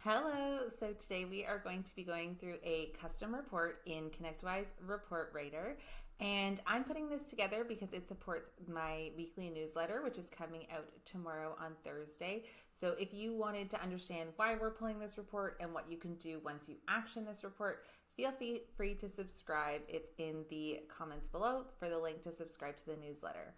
Hello, so today we are going to be going through a custom report in ConnectWise Report Writer, and I'm putting this together because it supports my weekly newsletter, which is coming out tomorrow on Thursday. So if you wanted to understand why we're pulling this report and what you can do once you action this report, feel free to subscribe. It's in the comments below for the link to subscribe to the newsletter.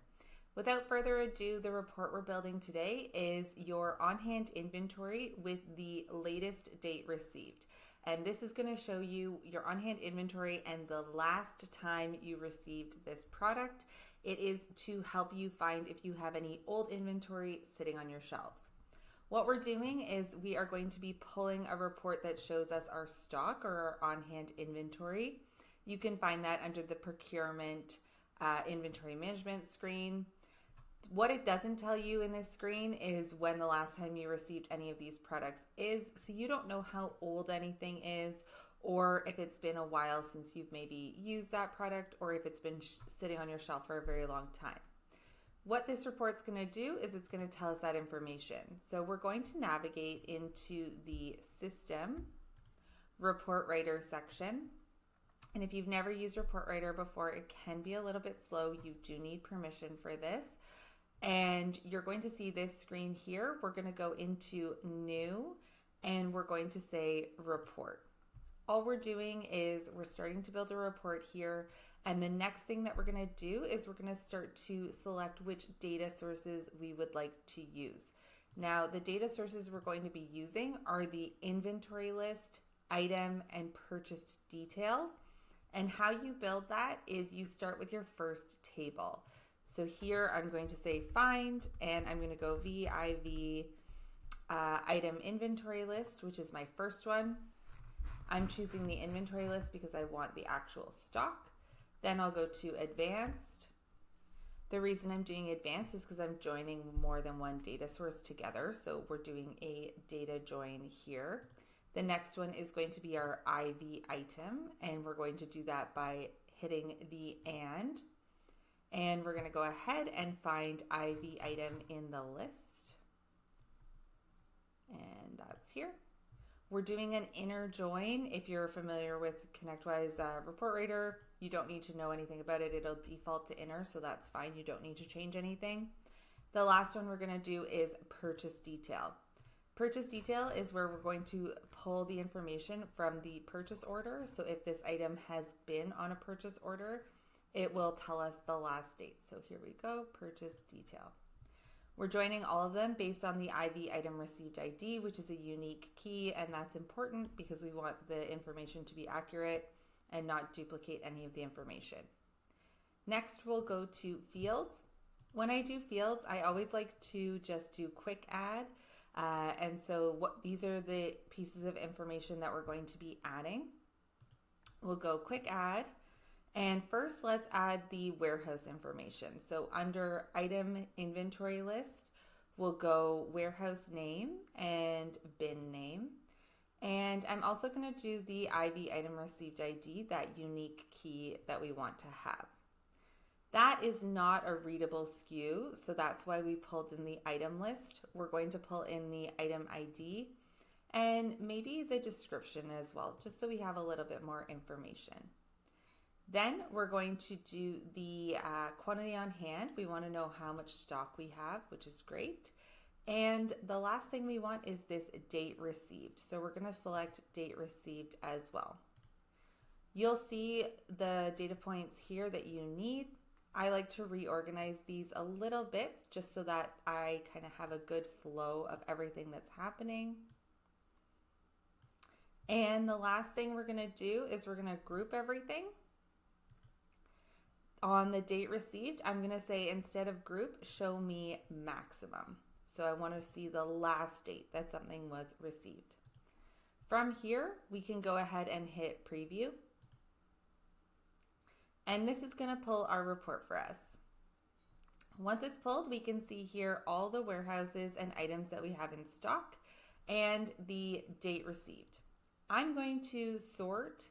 Without further ado, the report we're building today is your on-hand inventory with the latest date received. And this is going to show you your on-hand inventory and the last time you received this product. It is to help you find if you have any old inventory sitting on your shelves. What we're doing is we are going to be pulling a report that shows us our stock or our on-hand inventory. You can find that under the procurement inventory management screen. What it doesn't tell you in this screen is when the last time you received any of these products is, so you don't know how old anything is, or if it's been a while since you've maybe used that product, or if it's been sitting on your shelf for a very long time. What this report's going to do is it's going to tell us that information. So we're going to navigate into the System Report Writer section. And if you've never used Report Writer before, it can be a little bit slow. You do need permission for this. And you're going to see this screen here. We're going to go into New, and we're going to say Report. All we're doing is we're starting to build a report here. And the next thing that we're going to do is we're going to start to select which data sources we would like to use. Now, the data sources we're going to be using are the inventory list, item, and purchased detail. And how you build that is you start with your first table. So here I'm going to say find, and I'm going to go VIV item inventory list, which is my first one. I'm choosing the inventory list because I want the actual stock. Then I'll go to advanced. The reason I'm doing advanced is because I'm joining more than one data source together. So we're doing a data join here. The next one is going to be our IV item, and we're going to do that by hitting the and we're going to go ahead and find IV item in the list, and that's here. We're doing an inner join. If you're familiar with ConnectWise Report Writer, you don't need to know anything about it. It'll default to inner, so that's fine. You don't need to change anything. The last one we're going to do is purchase detail. Purchase detail is where we're going to pull the information from the purchase order. So if this item has been on a purchase order, it will tell us the last date. So here we go, purchase detail. We're joining all of them based on the IV item received ID, which is a unique key, and that's important because we want the information to be accurate and not duplicate any of the information. Next, we'll go to fields. When I do fields, I always like to just do quick add. And so these are the pieces of information that we're going to be adding. We'll go quick add. And first, let's add the warehouse information. So under item inventory list, we'll go warehouse name and bin name. And I'm also going to do the IV item received ID, that unique key that we want to have. That is not a readable SKU, so that's why we pulled in the item list. We're going to pull in the item ID and maybe the description as well, just so we have a little bit more information. Then we're going to do the quantity on hand. We want to know how much stock we have, which is great. And the last thing we want is this date received. So we're going to select date received as well. You'll see the data points here that you need. I like to reorganize these a little bit just so that I kind of have a good flow of everything that's happening. And the last thing we're going to do is we're going to group everything. On the date received, I'm going to say instead of group, show me maximum. So I want to see the last date that something was received. From here, we can go ahead and hit preview. And this is going to pull our report for us. Once it's pulled, we can see here all the warehouses and items that we have in stock and the date received. I'm going to sort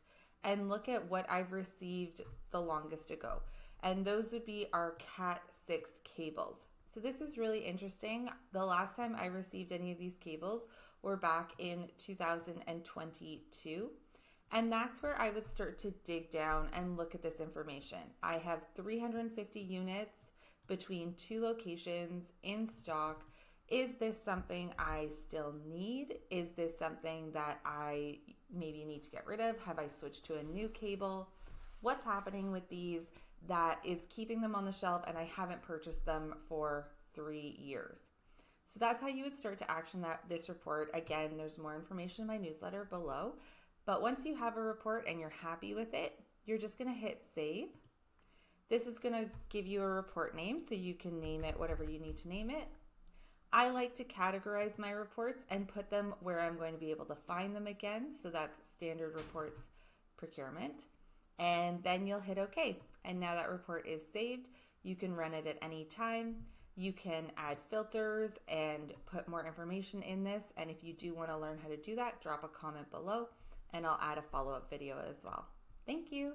and look at what I've received the longest ago. And those would be our Cat 6 cables. So this is really interesting. The last time I received any of these cables We're back in 2022. And that's where I would start to dig down and look at this information. I have 350 units between 2 locations in stock. Is this something I still need? Is this something that I maybe need to get rid of? Have I switched to a new cable? What's happening with these that is keeping them on the shelf and I haven't purchased them for 3 years? So that's how you would start to action this report. Again, there's more information in my newsletter below. But once you have a report and you're happy with it, you're just going to hit save. This is going to give you a report name, so you can name it whatever you need to name it. I like to categorize my reports and put them where I'm going to be able to find them again. So that's standard reports, procurement. And then you'll hit OK. And now that report is saved. You can run it at any time. You can add filters and put more information in this. And if you do want to learn how to do that, drop a comment below and I'll add a follow-up video as well. Thank you.